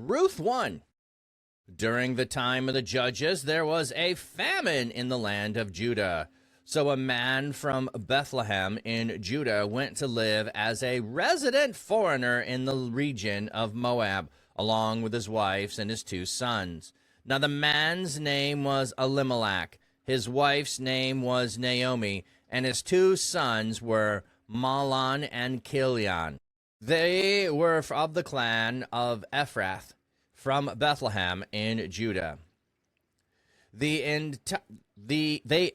Ruth 1. During the time of the judges, there was a famine in the land of Judah. So a man from Bethlehem in Judah went to live as a resident foreigner in the region of Moab, along with his wives and his 2 sons. Now the man's name was Elimelek, his wife's name was Naomi, and his 2 sons were Mahlon and Kilion. They were of the clan of Ephrath, from Bethlehem in Judah. They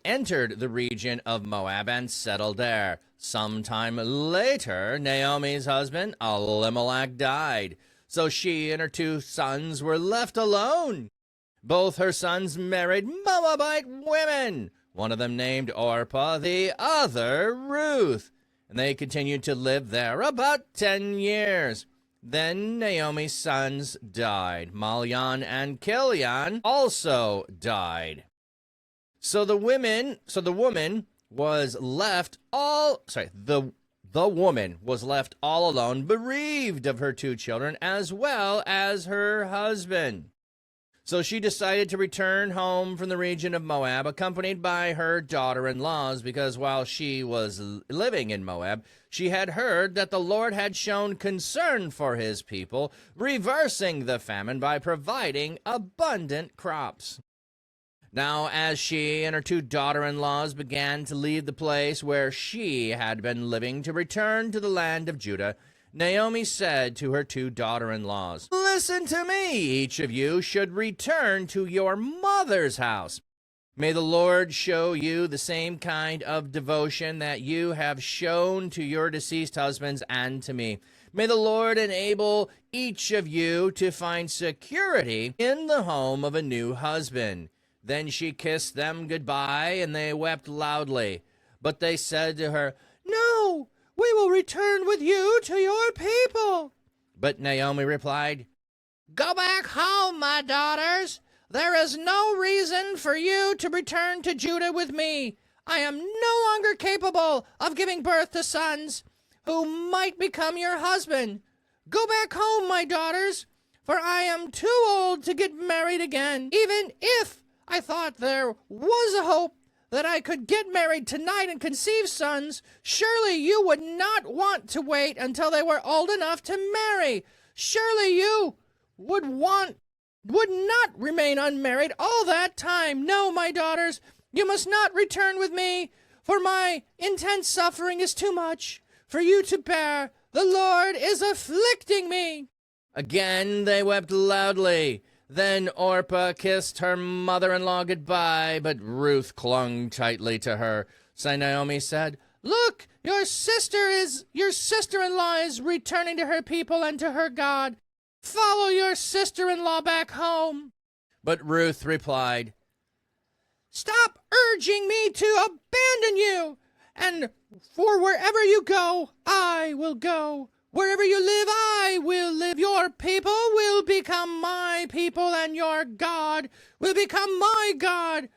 entered the region of Moab and settled there. Sometime later, Naomi's husband, Elimelek, died. So she and her 2 sons were left alone. Both her sons married Moabite women, one of them named Orpah, the other Ruth. And they continued to live there about 10 years. Then Naomi's sons died. Mahlon and Kilion also died. So the woman was left the woman was left all alone, bereaved of her 2 children as well as her husband. So she decided to return home from the region of Moab, accompanied by her daughter-in-laws, because while she was living in Moab, she had heard that the Lord had shown concern for his people, reversing the famine by providing abundant crops. Now, as she and her 2 daughter-in-laws began to leave the place where she had been living to return to the land of Judah, Naomi said to her 2 daughter-in-laws, "Listen to me, each of you should return to your mother's house. May the Lord show you the same kind of devotion that you have shown to your deceased husbands and to me. May the Lord enable each of you to find security in the home of a new husband." Then she kissed them goodbye, and they wept loudly. But they said to her, "No, we will return with you to your people." But Naomi replied, "Go back home, my daughters. There is no reason for you to return to Judah with me. I am no longer capable of giving birth to sons who might become your husband. Go back home, my daughters, for I am too old to get married again. Even if I thought there was a hope that I could get married tonight and conceive sons, surely you would not want to wait until they were old enough to marry. Surely you would not remain unmarried all that time. No, my daughters, you must not return with me, for my intense suffering is too much for you to bear. The Lord is afflicting me." Again they wept loudly. Then Orpah kissed her mother-in-law goodbye, but Ruth clung tightly to her. So Naomi said, "Look, your sister-in-law is returning to her people and to her God. Follow your sister-in-law back home." But Ruth replied, "Stop urging me to abandon you, and for wherever you go, I will go. Wherever you live, I will live. Your people will become my people, and your God will become my God.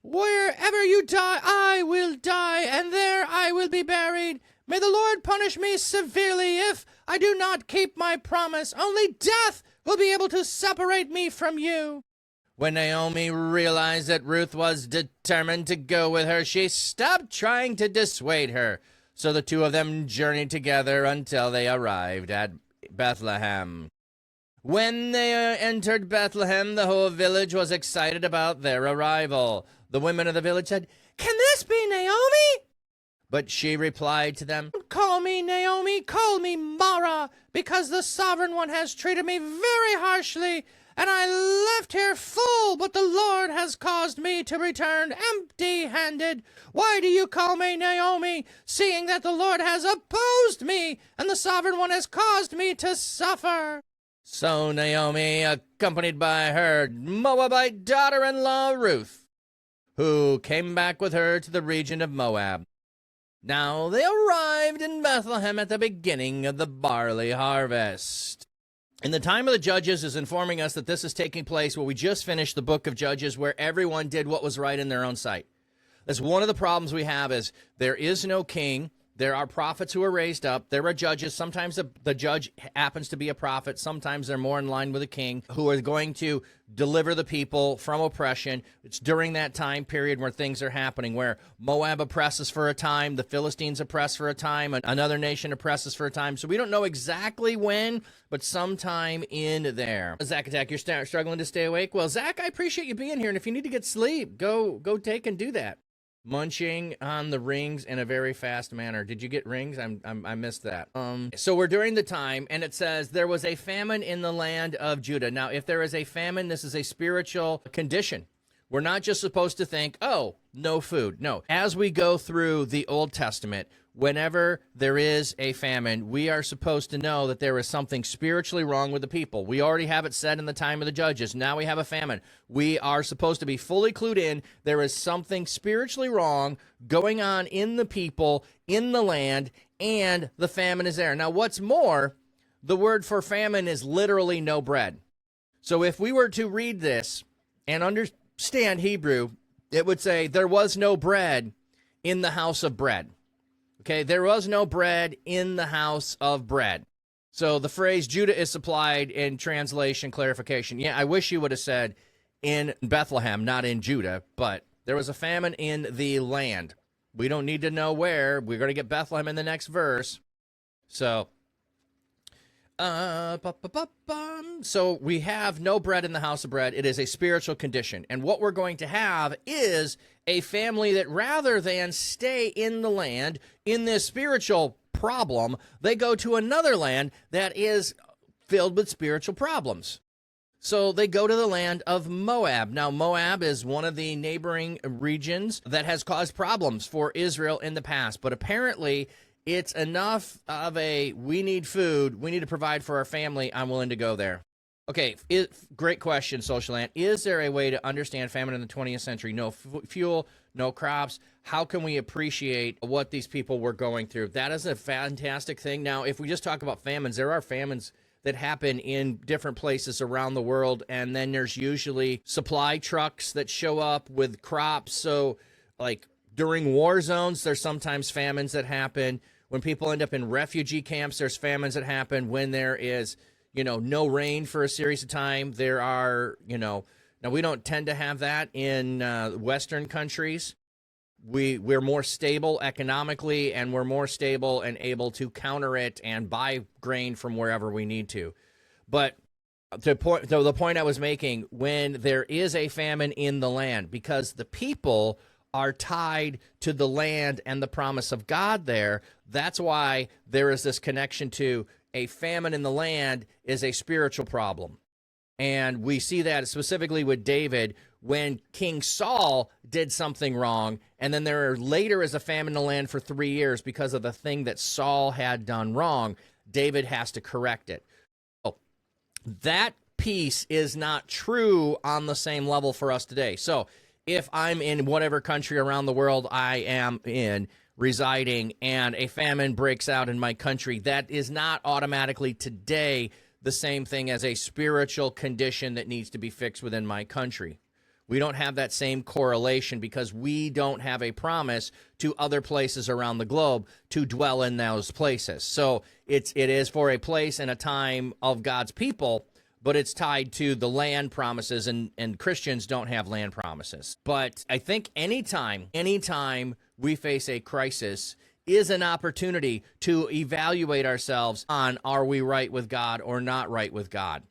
Wherever you die, I will die, and there I will be buried. May the Lord punish me severely if I do not keep my promise. Only death will be able to separate me from you." When Naomi realized that Ruth was determined to go with her, she stopped trying to dissuade her. So the 2 of them journeyed together until they arrived at Bethlehem. When they entered Bethlehem, the whole village was excited about their arrival. The women of the village said, "Can this be Naomi?" But she replied to them, "Don't call me Naomi, call me Mara, because the Sovereign One has treated me very harshly, and I left here full, but the Lord has caused me to return empty-handed. Why do you call me Naomi, seeing that the Lord has opposed me, and the Sovereign One has caused me to suffer?" So Naomi, accompanied by her Moabite daughter-in-law Ruth, who came back with her to the region of Moab. Now they arrived in Bethlehem at the beginning of the barley harvest. And the time of the Judges is informing us that this is taking place where we just finished the book of Judges, where everyone did what was right in their own sight. That's one of the problems we have, is there is no king, There are prophets who are raised up. There are judges. Sometimes the judge happens to be a prophet. Sometimes they're more in line with a king who are going to deliver the people from oppression. It's during that time period where things are happening, where Moab oppresses for a time, the Philistines oppress for a time, another nation oppresses for a time. So we don't know exactly when, but sometime in there. Zach Attack, you're struggling to stay awake? Well, Zach, I appreciate you being here, and if you need to get sleep, go take and do that. Munching on the rings in a very fast manner. Did you get rings? I missed that. So we're during the time, and it says there was a famine in the land of Judah. Now, if there is a famine, this is a spiritual condition. We're not just supposed to think, oh, no food. No. As we go through the Old Testament, whenever there is a famine, we are supposed to know that there is something spiritually wrong with the people. We already have it said in the time of the judges. Now we have a famine. We are supposed to be fully clued in. There is something spiritually wrong going on in the people, in the land, and the famine is there. Now, what's more, the word for famine is literally no bread. So if we were to read this and understand Hebrew, it would say there was no bread in the house of bread. Okay, there was no bread in the house of bread. So the phrase Judah is supplied in translation clarification. Yeah, I wish you would have said in Bethlehem, not in Judah, but there was a famine in the land. We don't need to know where. We're going to get Bethlehem in the next verse. So, so we have no bread in the house of bread. It is a spiritual condition. And what we're going to have is a family that rather than stay in the land in this spiritual problem, they go to another land that is filled with spiritual problems. So they go to the land of Moab. Now, Moab is one of the neighboring regions that has caused problems for Israel in the past. But apparently, it's enough of a, we need food, we need to provide for our family, I'm willing to go there. Okay, great question, Social Ant. Is there a way to understand famine in the 20th century? No fuel, no crops. How can we appreciate what these people were going through? That is a fantastic thing. Now, if we just talk about famines, there are famines that happen in different places around the world, and then there's usually supply trucks that show up with crops. So, like, during war zones, there's sometimes famines that happen. When people end up in refugee camps, there's famines that happen. When there is, no rain for a series of time, there are, now we don't tend to have that in Western countries. We're more stable economically, and we're more stable and able to counter it and buy grain from wherever we need to. But the point I was making, when there is a famine in the land, because the people are tied to the land and the promise of God there, that's why there is this connection to a famine in the land is a spiritual problem. And we see that specifically with David when King Saul did something wrong, and then there later is a famine in the land for 3 years because of the thing that Saul had done wrong. David has to correct it. Oh, that piece is not true on the same level for us today. So if I'm in whatever country around the world I am in, residing, and a famine breaks out in my country, that is not automatically today the same thing as a spiritual condition that needs to be fixed within my country. We don't have that same correlation because we don't have a promise to other places around the globe to dwell in those places. So it is for a place and a time of God's people, but it's tied to the land promises, and Christians don't have land promises. But I think anytime we face a crisis is an opportunity to evaluate ourselves on, are we right with God or not right with God?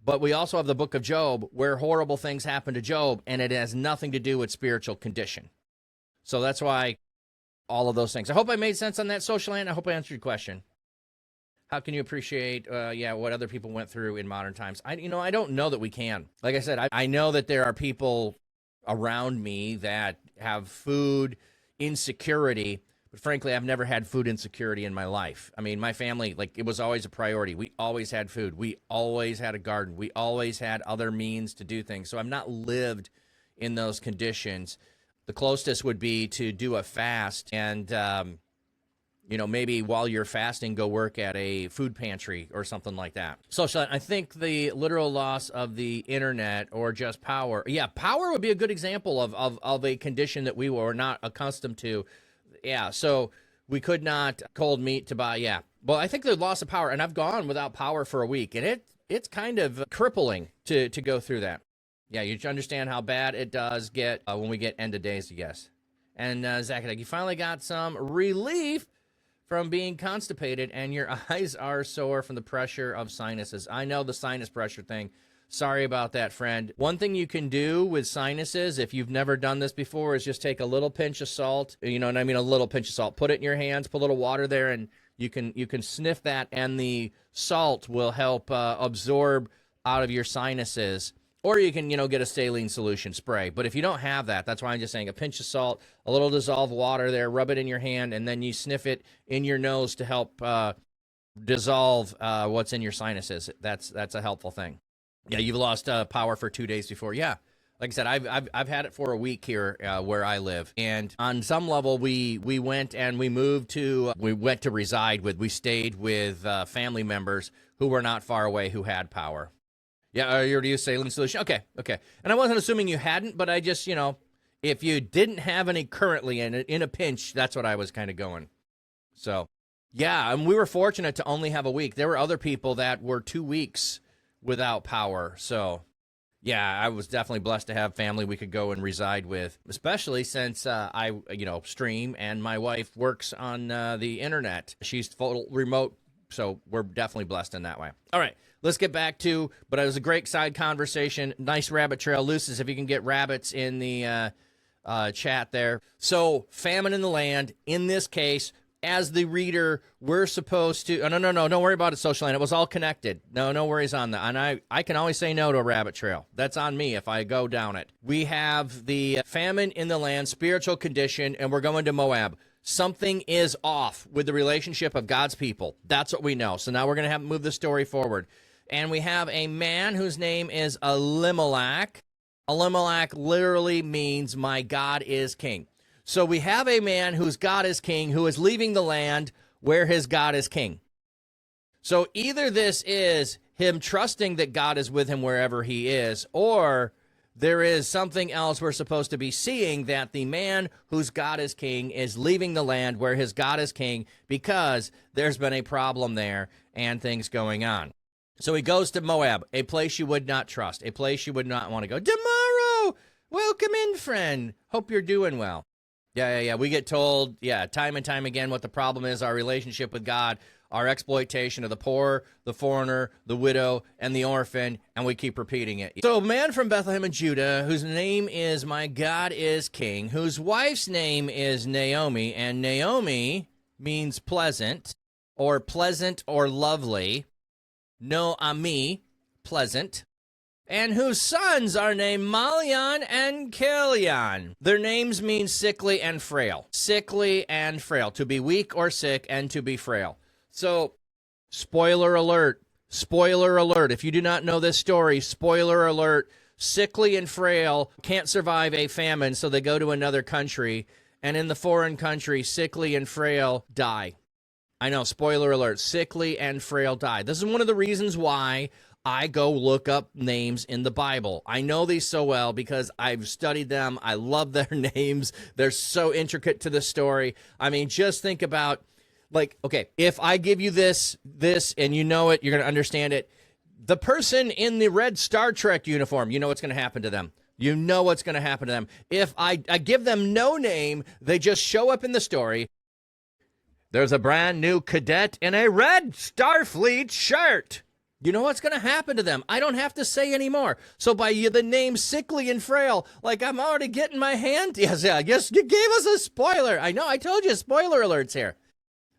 But we also have the book of Job where horrible things happen to Job, and it has nothing to do with spiritual condition. So that's why all of those things. I hope I made sense on that, Social Ant. I hope I answered your question. How can you appreciate, what other people went through in modern times? I don't know that we can. Like I said, I know that there are people around me that have food insecurity, but frankly, I've never had food insecurity in my life. I mean, my family, it was always a priority. We always had food. We always had a garden. We always had other means to do things. So I've not lived in those conditions. The closest would be to do a fast and, maybe while you're fasting, go work at a food pantry or something like that. So I think the literal loss of the internet or just power. Yeah, power would be a good example of a condition that we were not accustomed to. Yeah, so We could not cold meat to buy. Yeah. Well, I think the loss of power, and I've gone without power for a week, and it's kind of crippling to go through that. Yeah, you understand how bad it does get when we get end of days, I guess. And Zach, you finally got some relief from being constipated, and your eyes are sore from the pressure of sinuses. I know the sinus pressure thing. Sorry about that, friend. One thing you can do with sinuses, if you've never done this before, is just take a little pinch of salt. You know what I mean? A little pinch of salt. Put it in your hands, put a little water there, and you can sniff that, and the salt will help absorb out of your sinuses. Or you can, get a saline solution spray. But if you don't have that, that's why I'm just saying a pinch of salt, a little dissolved water there, rub it in your hand, and then you sniff it in your nose to help dissolve what's in your sinuses. That's a helpful thing. Yeah, you've lost power for 2 days before. Yeah, like I said, I've had it for a week here where I live, and on some level, we went and we went to reside with. We stayed with family members who were not far away who had power. Yeah, you already used saline solution. Okay. And I wasn't assuming you hadn't, but I just if you didn't have any currently in a pinch, that's what I was kind of going. So yeah, and we were fortunate to only have a week. There were other people that were 2 weeks without power. So, yeah, I was definitely blessed to have family we could go and reside with, especially since I stream and my wife works on the internet. She's full remote, so we're definitely blessed in that way. All right, let's get back to, but it was a great side conversation. Nice rabbit trail. Lucis, if you can get rabbits in the chat there. So, famine in the land, in this case, as the reader, we're supposed to... Oh, no, don't worry about it, Social Land. It was all connected. No worries on that. And I can always say no to a rabbit trail. That's on me if I go down it. We have the famine in the land, spiritual condition, and we're going to Moab. Something is off with the relationship of God's people. That's what we know. So now we're going to have to move the story forward. And we have a man whose name is Elimelek. Elimelek literally means my God is king. So we have a man whose God is king who is leaving the land where his God is king. So either this is him trusting that God is with him wherever he is, or there is something else we're supposed to be seeing, that the man whose God is king is leaving the land where his God is king because there's been a problem there and things going on. So he goes to Moab, a place you would not trust, a place you would not want to go. Tomorrow, welcome in, friend. Hope you're doing well. Yeah. We get told, time and time again what the problem is, our relationship with God, our exploitation of the poor, the foreigner, the widow, and the orphan, and we keep repeating it. So, man from Bethlehem in Judah, whose name is my God is King, whose wife's name is Naomi, and Naomi means pleasant or lovely. Noami, pleasant. And whose sons are named Mahlon and Kilion. Their names mean sickly and frail. Sickly and frail. To be weak or sick and to be frail. So, spoiler alert. If you do not know this story, spoiler alert. Sickly and frail can't survive a famine, so they go to another country. And in the foreign country, sickly and frail die. I know, spoiler alert. Sickly and frail die. This is one of the reasons why I go look up names in the Bible. I know these so well because I've studied them. I love their names. They're so intricate to the story. I mean, just think about, okay, if I give you this, and you know it, you're going to understand it. The person in the red Star Trek uniform, you know what's going to happen to them. You know what's going to happen to them. If I give them no name, they just show up in the story. There's a brand new cadet in a red Starfleet shirt. You know what's going to happen to them. I don't have to say anymore. So by the name sickly and frail, I'm already getting my hand. Yes, you gave us a spoiler. I know, I told you, spoiler alerts here.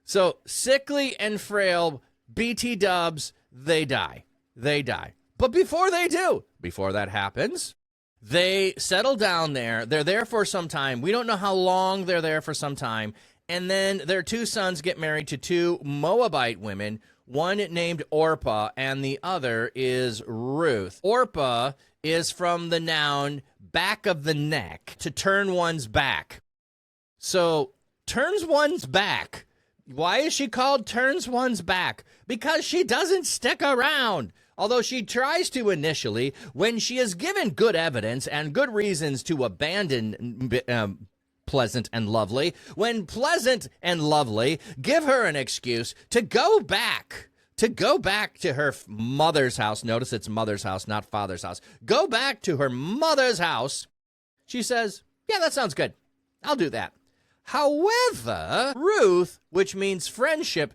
So sickly and frail, BT dubs, they die. But before that happens, they settle down there. They're there for some time. We don't know how long they're there for some time. And then their two sons get married to two Moabite women, one named Orpah, and the other is Ruth. Orpah is from the noun back of the neck, to turn one's back. So, turns one's back. Why is she called turns one's back? Because she doesn't stick around. Although she tries to initially, when she is given good evidence and good reasons to abandon Pleasant and Lovely, when Pleasant and Lovely give her an excuse to go back to her mother's house. Notice it's mother's house, not father's house. Go back to her mother's house. She says, yeah, that sounds good. I'll do that. However, Ruth, which means friendship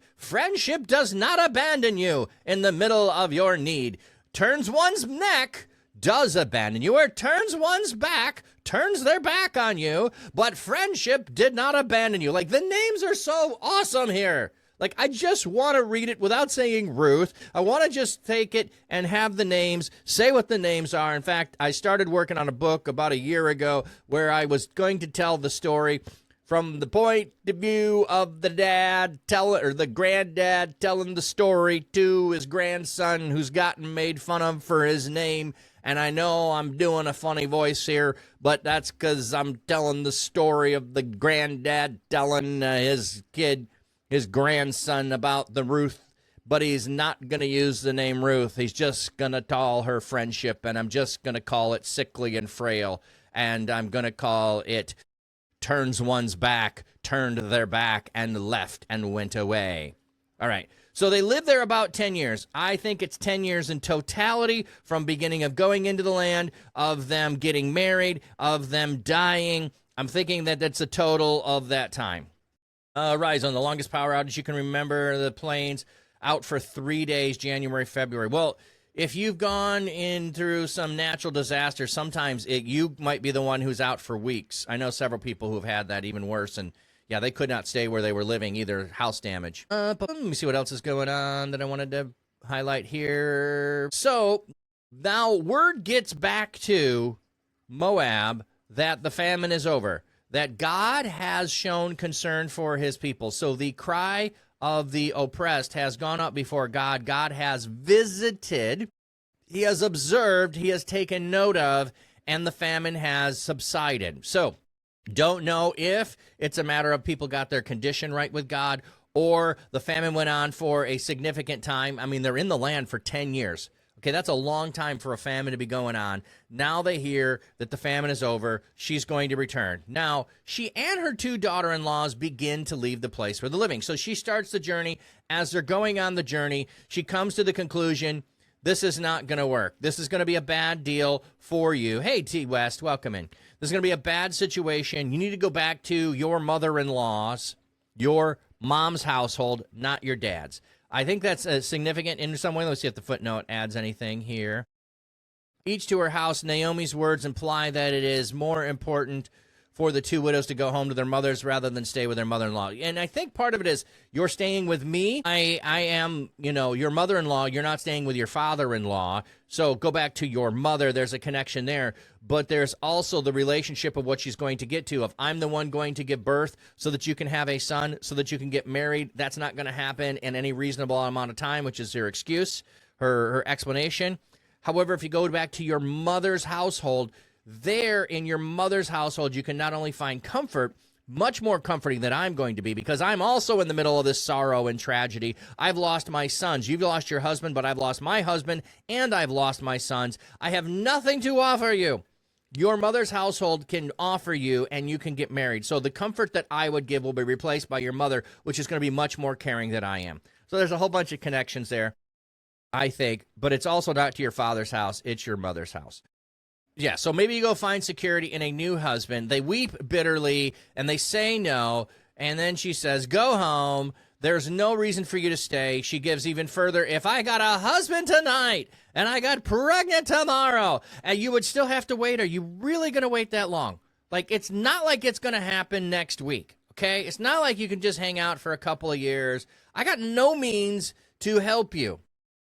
does not abandon you in the middle of your need. Turns one's neck, does abandon you, or turns one's back, turns their back on you, but friendship did not abandon you. Like, the names are so awesome here. Like, I just want to read it without saying Ruth. I want to just take it and have the names, say what the names are. In fact, I started working on a book about a year ago where I was going to tell the story from the point of view of the the granddad telling the story to his grandson who's gotten made fun of for his name. And I know I'm doing a funny voice here, but that's because I'm telling the story of the granddad telling his grandson about the Ruth, but he's not going to use the name Ruth. He's just going to call her Friendship, and I'm just going to call it Sickly and Frail, and I'm going to call it Turns One's Back, Turned Their Back, and Left and Went Away. All right. So they lived there about 10 years. I think it's 10 years in totality from beginning of going into the land, of them getting married, of them dying. I'm thinking that that's a total of that time. Rise on the longest power outage you can remember. The planes out for 3 days, January, February. Well, if you've gone in through some natural disaster, sometimes you might be the one who's out for weeks. I know several people who have had that, even worse, and yeah, they could not stay where they were living, either house damage. But let me see what else is going on that I wanted to highlight here. So now word gets back to Moab that the famine is over, that God has shown concern for his people. So the cry of the oppressed has gone up before God. God has visited, he has observed, he has taken note of, and the famine has subsided. So don't know if it's a matter of people got their condition right with God or the famine went on for a significant time. I mean, they're in the land for 10 years. Okay, that's a long time for a famine to be going on. Now they hear that the famine is over. She's going to return. Now, she and her two daughter-in-laws begin to leave the place where they're living. So she starts the journey. As they're going on the journey, she comes to the conclusion, this is not going to work. This is going to be a bad deal for you. Hey, T. West, welcome in. This is going to be a bad situation. You need to go back to your mother-in-law's, your mom's household, not your dad's. I think that's significant in some way. Let's see if the footnote adds anything here. Each to her house, Naomi's words imply that it is more important for the two widows to go home to their mothers rather than stay with their mother-in-law. And I think part of it is, you're staying with me. I am, your mother-in-law. You're not staying with your father-in-law. So go back to your mother. There's a connection there. But there's also the relationship of what she's going to get to. If I'm the one going to give birth so that you can have a son, so that you can get married, that's not going to happen in any reasonable amount of time, which is her excuse, her explanation. However, if you go back to your mother's household, there in your mother's household, you can not only find comfort, much more comforting than I'm going to be, because I'm also in the middle of this sorrow and tragedy. I've lost my sons. You've lost your husband, but I've lost my husband, and I've lost my sons. I have nothing to offer you. Your mother's household can offer you, and you can get married. So the comfort that I would give will be replaced by your mother, which is going to be much more caring than I am. So there's a whole bunch of connections there, I think, but it's also not to your father's house. It's your mother's house. Yeah, so maybe you go find security in a new husband. They weep bitterly, and they say no, and then she says, go home. There's no reason for you to stay. She gives even further, if I got a husband tonight, and I got pregnant tomorrow, and you would still have to wait, are you really going to wait that long? Like, it's not like it's going to happen next week, okay? It's not like you can just hang out for a couple of years. I got no means to help you.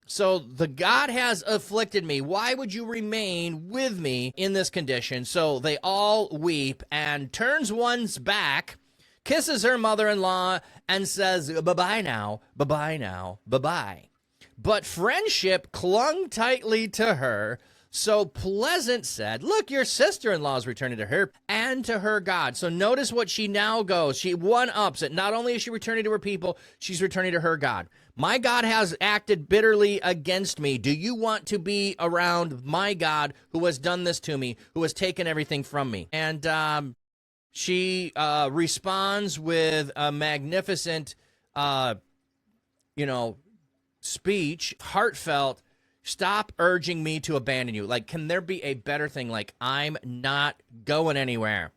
So the God has afflicted me. Why would you remain with me in this condition? So they all weep, and turns one's back, kisses her mother-in-law, and says, bye-bye now, bye-bye now, bye-bye. But friendship clung tightly to her. So Pleasant said, look, your sister-in-law is returning to her and to her God. So notice what she now goes. She one-ups it. Not only is she returning to her people, she's returning to her God. My God has acted bitterly against me. Do you want to be around my God who has done this to me, who has taken everything from me? And She responds with a magnificent, speech, heartfelt. Stop urging me to abandon you. Like, can there be a better thing? Like, I'm not going anywhere.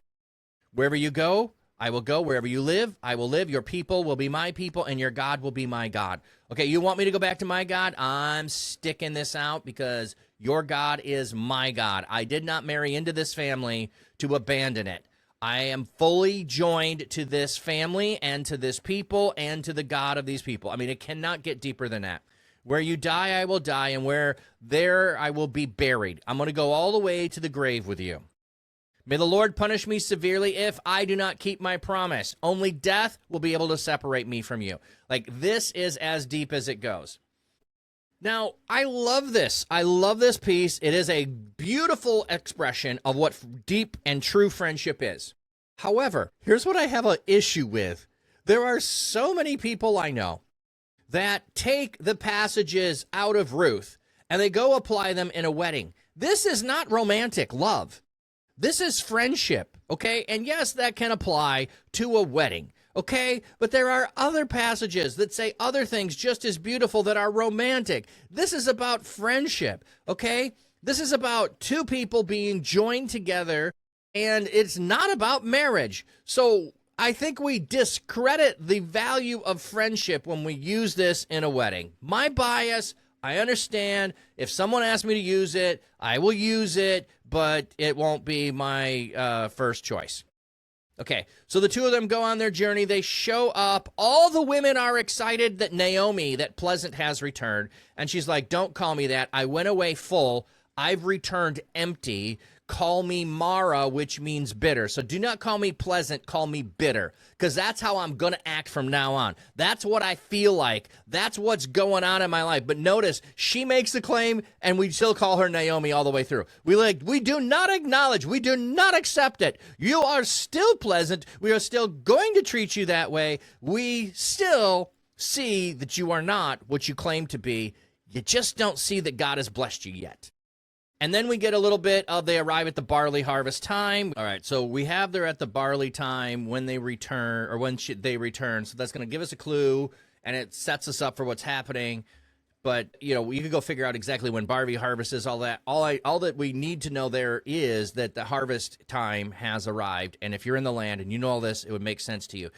Wherever you go, I will go. Wherever you live, I will live. Your people will be my people, and your God will be my God. Okay, you want me to go back to my God? I'm sticking this out because your God is my God. I did not marry into this family to abandon it. I am fully joined to this family and to this people and to the God of these people. I mean, it cannot get deeper than that. Where you die, I will die, and where there I will be buried. I'm going to go all the way to the grave with you. May the Lord punish me severely if I do not keep my promise. Only death will be able to separate me from you. Like, this is as deep as it goes. Now, I love this. I love this piece. It is a beautiful expression of what deep and true friendship is. However, here's what I have an issue with. There are so many people I know that take the passages out of Ruth and they go apply them in a wedding. This is not romantic love. This is friendship, okay? And yes, that can apply to a wedding, okay? But there are other passages that say other things just as beautiful that are romantic. This is about friendship, okay? This is about two people being joined together, and it's not about marriage. So I think we discredit the value of friendship when we use this in a wedding. My bias, I understand. If someone asks me to use it, I will use it, but it won't be my first choice. Okay, so the two of them go on their journey. They show up. All the women are excited that Naomi, that Pleasant, has returned. And she's like, don't call me that. I went away full. I've returned empty. Call me Mara, which means bitter. So do not call me pleasant, call me bitter, because that's how I'm going to act from now on. That's what I feel like. That's what's going on in my life. But notice, she makes the claim, and we still call her Naomi all the way through. We do not acknowledge, we do not accept it. You are still pleasant. We are still going to treat you that way. We still see that you are not what you claim to be. You just don't see that God has blessed you yet. And then we get a little bit of they arrive at the barley harvest time. All right, so we have they're at the barley time when they return, or when they return. So that's going to give us a clue, and it sets us up for what's happening. But, you know, you can go figure out exactly when barley harvest is, all that. All that we need to know there is that the harvest time has arrived. And if you're in the land and you know all this, it would make sense to you.